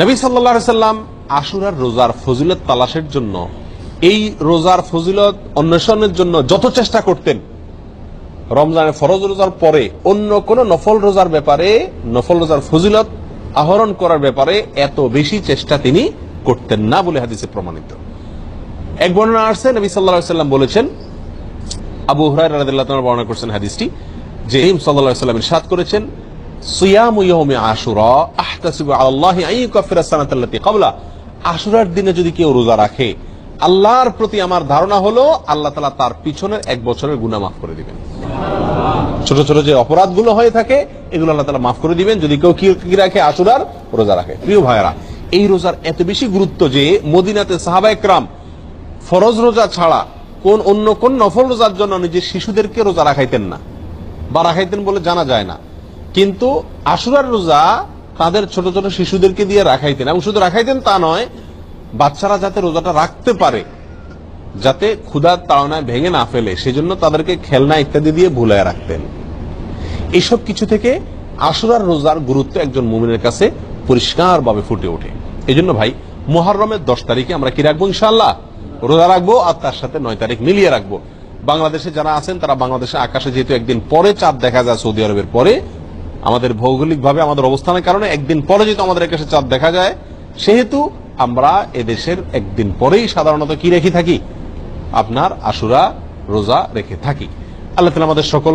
নবী সাল্লাল্লাহু আলাইহি সাল্লাম আশুরার রোজার ফজিলত তালাশের জন্য, এই রোজার ফজিলত অন্বেষণের জন্য যত চেষ্টা করতেন, রমজানের ফরজ রোজার পরে অন্য কোন নফল রোজার ব্যাপারে, নফল রোজার ফজিলত আহরণ করার ব্যাপারে এত বেশি চেষ্টা তিনি করতেন না বলে হাদিসে প্রমাণিত। এক বর্ণনা আসছে, নবী সাল্লাল্লাহু আলাইহি সাল্লাম বলেছেন, আবু হুরায়রা রাদিয়াল্লাহু তাআলা বর্ণনা করেছেন হাদিসটি, যে নবী সাল্লাল্লাহু আলাইহি সাল্লাম ইরশাদ করেছেন, সিয়ামু ইয়াউমি আশুরা আহতাসিবু আলাল্লাহি আন ইউকাফিরা সানাতাল্লাতী ক্বাবলা। আশুরার দিনে যদি কেউ রোজা রাখে, আল্লাহর প্রতি আমার ধারণা হলো আল্লাহ তাআলা তার পিছনের 1 বছরের গুনাহ মাফ করে দিবেন। ছোট ছোট যে অপরাধগুলো হয়ে থাকে এগুলো আল্লাহ তাআলা মাফ করে দিবেন যদি কেউ কি রাখে, আশুরার রোজা রাখে। প্রিয় ভাইরা, এই রোজার এত বেশি গুরুত্ব যে মদিনাতে সাহাবায়ে কেরাম ফরজ রোজা ছাড়া অন্য কোন নফল রোজার জন্য নিজের শিশুদেরকে রোজা রাখাইতেন না, বা রাখাইতেন বলে জানা যায় না, কিন্তু আশুরার রোজা তাদের ছোট ছোট শিশুদেরকে দিয়ে রাখাইতেন। এবং শুধু রাখাইতেন তা নয়, বাচ্চারা যাতে রোজাটা রাখতে পারে, যাতে ক্ষুধার তাড়নায় ভেঙে না ফেলে, সেজন্য তাদেরকে খেলনা ইত্যাদি দিয়ে ভুলায় রাখতেন। এইসব কিছু থেকে আশুরার রোজার গুরুত্ব একজন মুমিনের কাছে পরিষ্কার ভাবে ফুটে ওঠে। এই জন্য ভাই, মুহররমের 10 তারিখে আমরা কি রাখবো? ইনশাআল্লাহ রোজা রাখবো, আর তার সাথে 9 তারিখ মিলিয়ে রাখবো। বাংলাদেশে যারা আছেন তারা বাংলাদেশে আকাশে যেহেতু একদিন পরে চাঁদ দেখা যায়, সৌদি আরবের পরে, আমাদের ভৌগোলিক ভাবে আমাদের অবস্থানের কারণে একদিন পরে যেহেতু আমাদের আকাশে চাঁদ দেখা যায়, সেহেতু আমরা এদেশের একদিন পরেই সাধারণত কি রেখে থাকি, আপনার আশুরা রোজা রেখে থাকি। আল্লাহ তাআলা আমাদের সকল